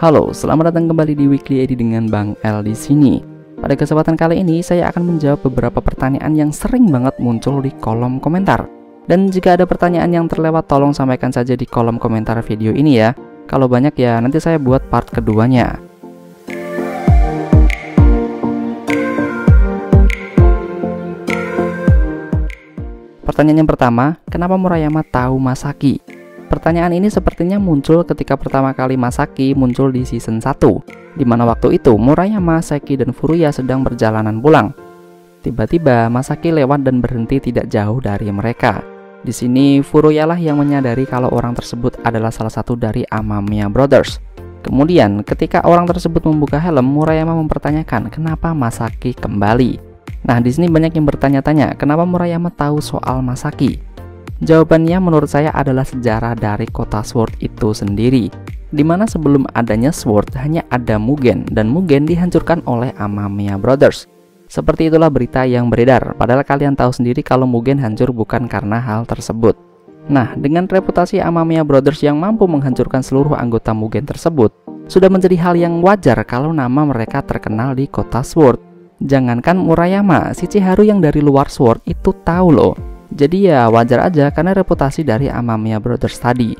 Halo, selamat datang kembali di Weekly Edi dengan Bang L di sini. Pada kesempatan kali ini saya akan menjawab beberapa pertanyaan yang sering banget muncul di kolom komentar. Dan jika ada pertanyaan yang terlewat, tolong sampaikan saja di kolom komentar video ini ya. Kalau banyak ya nanti saya buat part keduanya. Pertanyaan yang pertama, kenapa Murayama tahu Masaki? Pertanyaan ini sepertinya muncul ketika pertama kali Masaki muncul di season 1, di mana waktu itu Murayama, Seki, dan Furuya sedang berjalanan pulang. Tiba-tiba Masaki lewat dan berhenti tidak jauh dari mereka. Di sini Furuya lah yang menyadari kalau orang tersebut adalah salah satu dari Amamiya Brothers. Kemudian ketika orang tersebut membuka helm, Murayama mempertanyakan kenapa Masaki kembali. Nah, di sini banyak yang bertanya-tanya kenapa Murayama tahu soal Masaki. Jawabannya menurut saya adalah sejarah dari kota Sword itu sendiri, dimana sebelum adanya Sword hanya ada Mugen, dan Mugen dihancurkan oleh Amamiya Brothers. Seperti itulah berita yang beredar, padahal kalian tahu sendiri kalau Mugen hancur bukan karena hal tersebut. Nah, dengan reputasi Amamiya Brothers yang mampu menghancurkan seluruh anggota Mugen tersebut, sudah menjadi hal yang wajar kalau nama mereka terkenal di kota Sword. Jangankan Murayama, si Chiharu yang dari luar Sword itu tahu loh. Jadi ya wajar aja karena reputasi dari Amamiya Brothers tadi.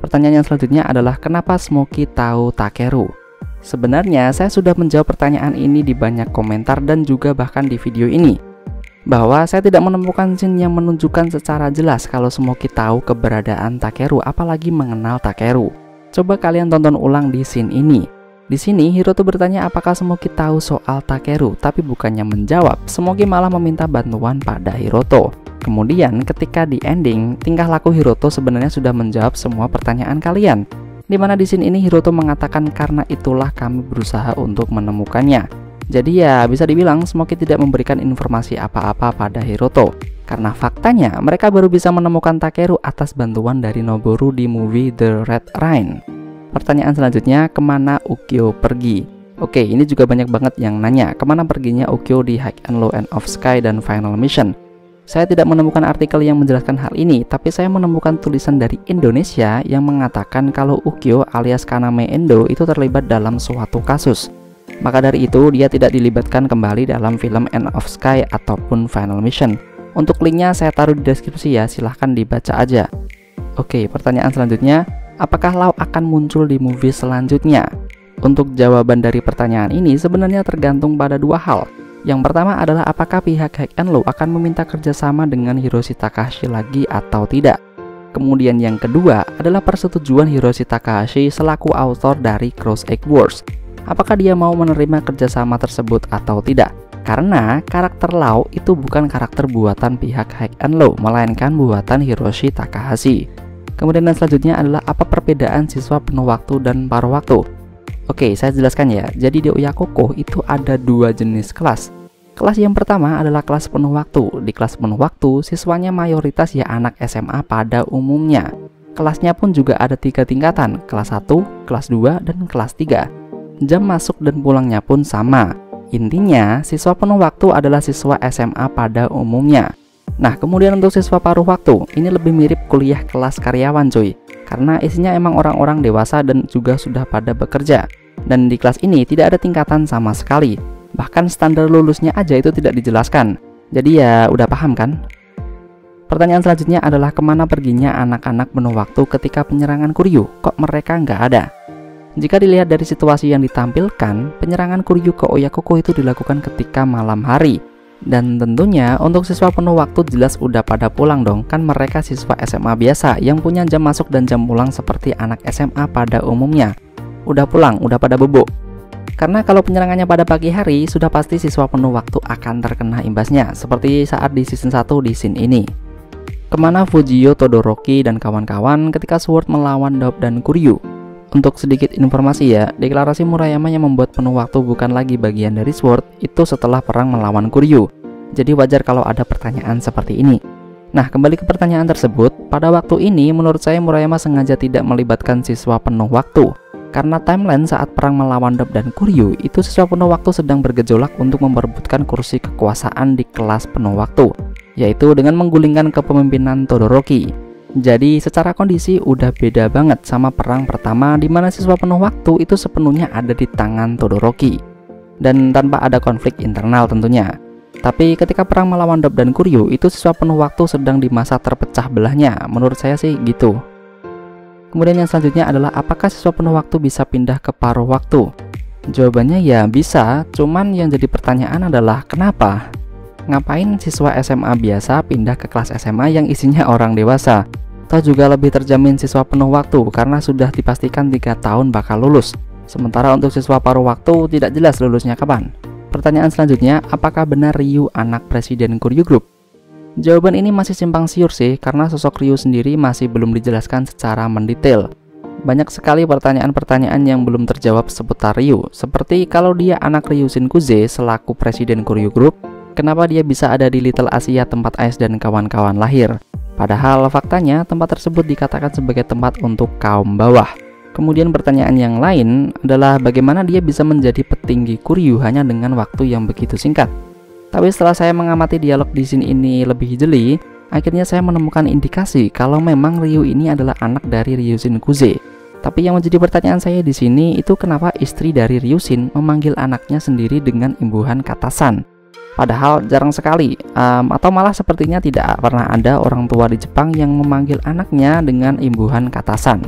Pertanyaan yang selanjutnya adalah kenapa Smokey tahu Takeru? Sebenarnya saya sudah menjawab pertanyaan ini di banyak komentar dan juga bahkan di video ini, bahwa saya tidak menemukan scene yang menunjukkan secara jelas kalau Smokey tahu keberadaan Takeru, apalagi mengenal Takeru. Coba kalian tonton ulang di scene ini. Di sini Hiroto bertanya apakah Smokey tahu soal Takeru, tapi bukannya menjawab, Smokey malah meminta bantuan pada Hiroto. Kemudian ketika di ending, tingkah laku Hiroto sebenarnya sudah menjawab semua pertanyaan kalian. Dimana di scene ini Hiroto mengatakan karena itulah kami berusaha untuk menemukannya. Jadi ya bisa dibilang Smokey tidak memberikan informasi apa-apa pada Hiroto, karena faktanya mereka baru bisa menemukan Takeru atas bantuan dari Noboru di movie The Red Rain. Pertanyaan selanjutnya, kemana Ukyo pergi? Oke, ini juga banyak banget yang nanya kemana perginya Ukyo di High and Low End of Sky dan Final Mission. Saya tidak menemukan artikel yang menjelaskan hal ini, tapi saya menemukan tulisan dari Indonesia yang mengatakan kalau Ukyo alias Kaname Endo itu terlibat dalam suatu kasus. Maka dari itu dia tidak dilibatkan kembali dalam film End of Sky ataupun Final Mission. Untuk linknya saya taruh di deskripsi ya, silahkan dibaca aja. Oke, pertanyaan selanjutnya, apakah Law akan muncul di movie selanjutnya? Untuk jawaban dari pertanyaan ini sebenarnya tergantung pada dua hal. Yang pertama adalah apakah pihak High and Low akan meminta kerjasama dengan Hiroshi Takahashi lagi atau tidak. Kemudian yang kedua adalah persetujuan Hiroshi Takahashi selaku author dari Cross Egg Wars. Apakah dia mau menerima kerjasama tersebut atau tidak? Karena karakter Law itu bukan karakter buatan pihak High and Low, melainkan buatan Hiroshi Takahashi. Kemudian yang selanjutnya adalah apa perbedaan siswa penuh waktu dan paruh waktu. Oke, saya jelaskan ya. Jadi di Oyakoko itu ada dua jenis kelas. Kelas yang pertama adalah kelas penuh waktu. Di kelas penuh waktu, siswanya mayoritas ya anak SMA pada umumnya. Kelasnya pun juga ada 3 tingkatan, kelas 1, kelas 2, dan kelas 3. Jam masuk dan pulangnya pun sama. Intinya, siswa penuh waktu adalah siswa SMA pada umumnya. Nah, kemudian untuk siswa paruh waktu, ini lebih mirip kuliah kelas karyawan cuy, karena isinya emang orang-orang dewasa dan juga sudah pada bekerja. Dan di kelas ini tidak ada tingkatan sama sekali, bahkan standar lulusnya aja itu tidak dijelaskan. Jadi ya udah paham kan? Pertanyaan selanjutnya adalah kemana perginya anak-anak penuh waktu ketika penyerangan Kuryu? Kok mereka nggak ada? Jika dilihat dari situasi yang ditampilkan, penyerangan Kuryu ke Oyakoko itu dilakukan ketika malam hari. Dan tentunya untuk siswa penuh waktu jelas udah pada pulang dong, kan mereka siswa SMA biasa yang punya jam masuk dan jam pulang seperti anak SMA pada umumnya. Udah pulang, udah pada bobo. Karena kalau penyerangannya pada pagi hari, sudah pasti siswa penuh waktu akan terkena imbasnya, seperti saat di season 1 di scene ini. Kemana Fujio, Todoroki, dan kawan-kawan ketika Sword melawan Daub dan Kuryu? Untuk sedikit informasi ya, deklarasi Murayama yang membuat penuh waktu bukan lagi bagian dari Sword itu setelah perang melawan Kuryu. Jadi wajar kalau ada pertanyaan seperti ini. Nah, kembali ke pertanyaan tersebut, pada waktu ini menurut saya Murayama sengaja tidak melibatkan siswa penuh waktu. Karena timeline saat perang melawan Daub dan Kuryu itu siswa penuh waktu sedang bergejolak untuk memperebutkan kursi kekuasaan di kelas penuh waktu, yaitu dengan menggulingkan kepemimpinan Todoroki. Jadi secara kondisi udah beda banget sama perang pertama di mana siswa penuh waktu itu sepenuhnya ada di tangan Todoroki dan tanpa ada konflik internal tentunya. Tapi ketika perang melawan Dop dan Kuryu itu siswa penuh waktu sedang di masa terpecah belahnya, menurut saya sih gitu. Kemudian yang selanjutnya adalah apakah siswa penuh waktu bisa pindah ke paruh waktu? Jawabannya ya bisa, cuman yang jadi pertanyaan adalah kenapa? Ngapain siswa SMA biasa pindah ke kelas SMA yang isinya orang dewasa? Atau juga lebih terjamin siswa penuh waktu karena sudah dipastikan 3 tahun bakal lulus. Sementara untuk siswa paruh waktu tidak jelas lulusnya kapan. Pertanyaan selanjutnya, apakah benar Ryu anak Presiden Kuryu Group? Jawaban ini masih simpang siur sih, karena sosok Ryu sendiri masih belum dijelaskan secara mendetail. Banyak sekali pertanyaan-pertanyaan yang belum terjawab seputar Ryu, seperti kalau dia anak Ryu Shinkuze selaku Presiden Kuryu Group, kenapa dia bisa ada di Little Asia tempat Ice dan kawan-kawan lahir? Padahal faktanya tempat tersebut dikatakan sebagai tempat untuk kaum bawah. Kemudian pertanyaan yang lain adalah bagaimana dia bisa menjadi petinggi Kuryu hanya dengan waktu yang begitu singkat. Tapi setelah saya mengamati dialog di sini ini lebih jeli, akhirnya saya menemukan indikasi kalau memang Ryu ini adalah anak dari Ryu Shinkuze. Tapi yang menjadi pertanyaan saya di sini itu kenapa istri dari Ryu Shin memanggil anaknya sendiri dengan imbuhan kata san? Padahal jarang sekali, atau malah sepertinya tidak pernah ada orang tua di Jepang yang memanggil anaknya dengan imbuhan kata san.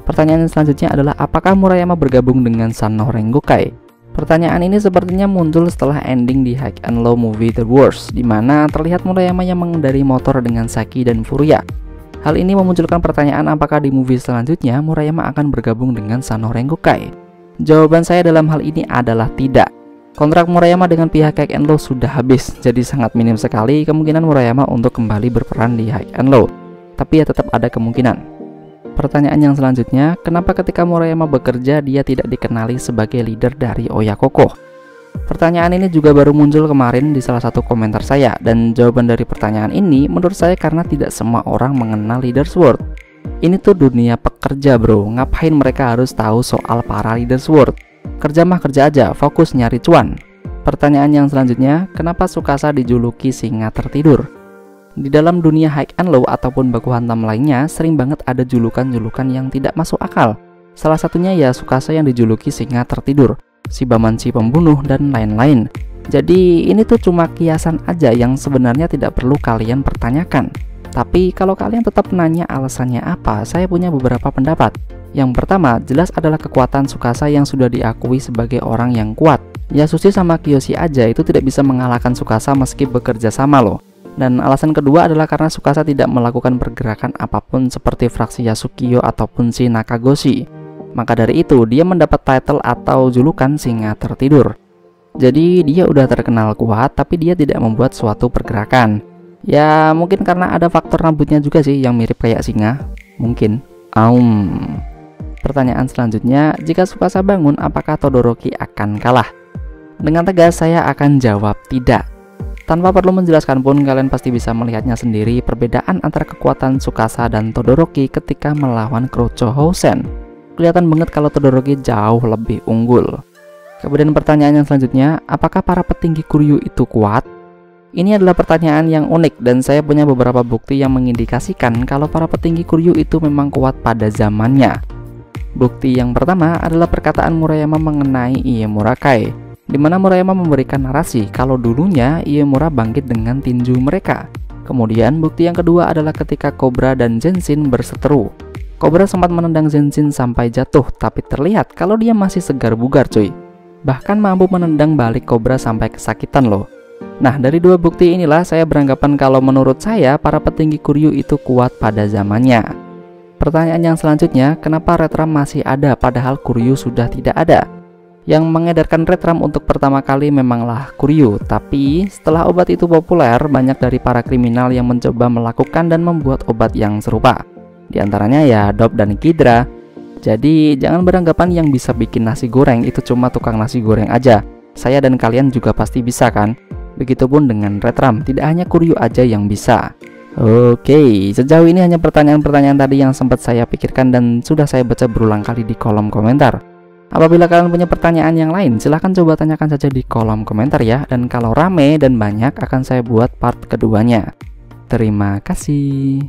Pertanyaan selanjutnya adalah apakah Murayama bergabung dengan San no Rengokai? Pertanyaan ini sepertinya muncul setelah ending di High and Low movie The Wars, di mana terlihat Murayama yang mengendarai motor dengan Saki dan Furuya. Hal ini memunculkan pertanyaan apakah di movie selanjutnya Murayama akan bergabung dengan San no Rengokai? Jawaban saya dalam hal ini adalah tidak. Kontrak Murayama dengan pihak High and Low sudah habis, jadi sangat minim sekali kemungkinan Murayama untuk kembali berperan di High and Low. Tapi ya tetap ada kemungkinan. Pertanyaan yang selanjutnya, kenapa ketika Murayama bekerja dia tidak dikenali sebagai leader dari Oyakoko? Pertanyaan ini juga baru muncul kemarin di salah satu komentar saya, dan jawaban dari pertanyaan ini menurut saya karena tidak semua orang mengenal Leader Sword. Ini tuh dunia pekerja bro, ngapain mereka harus tahu soal para Leader Sword? Kerja mah kerja aja, fokus nyari cuan. Pertanyaan yang selanjutnya, kenapa Tsukasa dijuluki singa tertidur? Di dalam dunia High and Low ataupun baku hantam lainnya, sering banget ada julukan-julukan yang tidak masuk akal. Salah satunya ya Tsukasa yang dijuluki singa tertidur, Shibamanshi pembunuh, dan lain-lain. Jadi ini tuh cuma kiasan aja yang sebenarnya tidak perlu kalian pertanyakan. Tapi kalau kalian tetap nanya alasannya apa, saya punya beberapa pendapat. Yang pertama, jelas adalah kekuatan Tsukasa yang sudah diakui sebagai orang yang kuat. Yasushi sama Kiyoshi aja itu tidak bisa mengalahkan Tsukasa meski bekerja sama loh. Dan alasan kedua adalah karena Tsukasa tidak melakukan pergerakan apapun seperti fraksi Yasukyo ataupun si Nakagoshi. Maka dari itu dia mendapat title atau julukan singa tertidur. Jadi dia udah terkenal kuat tapi dia tidak membuat suatu pergerakan. Ya mungkin karena ada faktor rambutnya juga sih yang mirip kayak singa. Mungkin. Pertanyaan selanjutnya, jika Tsukasa bangun apakah Todoroki akan kalah? Dengan tegas saya akan jawab tidak. Tanpa perlu menjelaskan pun kalian pasti bisa melihatnya sendiri perbedaan antara kekuatan Tsukasa dan Todoroki ketika melawan Kroucho Housen. Kelihatan banget kalau Todoroki jauh lebih unggul. Kemudian pertanyaan yang selanjutnya, apakah para petinggi Kuryu itu kuat? Ini adalah pertanyaan yang unik dan saya punya beberapa bukti yang mengindikasikan kalau para petinggi Kuryu itu memang kuat pada zamannya. Bukti yang pertama adalah perkataan Murayama mengenai Iemura Kai, di mana Murayama memberikan narasi kalau dulunya Iemura bangkit dengan tinju mereka. Kemudian bukti yang kedua adalah ketika Cobra dan Zenshin berseteru. Cobra sempat menendang Zenshin sampai jatuh, tapi terlihat kalau dia masih segar bugar cuy. Bahkan mampu menendang balik Cobra sampai kesakitan loh. Nah dari dua bukti inilah saya beranggapan kalau menurut saya para petinggi Kuryu itu kuat pada zamannya. Pertanyaan yang selanjutnya, kenapa Retram masih ada padahal Kuryu sudah tidak ada? Yang mengedarkan Retram untuk pertama kali memanglah Kuryu, tapi setelah obat itu populer, banyak dari para kriminal yang mencoba melakukan dan membuat obat yang serupa. Di antaranya ya Dop dan Kidra. Jadi jangan beranggapan yang bisa bikin nasi goreng itu cuma tukang nasi goreng aja. Saya dan kalian juga pasti bisa kan? Begitupun dengan Retram, tidak hanya Kuryu aja yang bisa. Oke, sejauh ini hanya pertanyaan-pertanyaan tadi yang sempat saya pikirkan dan sudah saya baca berulang kali di kolom komentar. Apabila kalian punya pertanyaan yang lain, silahkan coba tanyakan saja di kolom komentar ya. Dan kalau rame dan banyak, akan saya buat part keduanya. Terima kasih.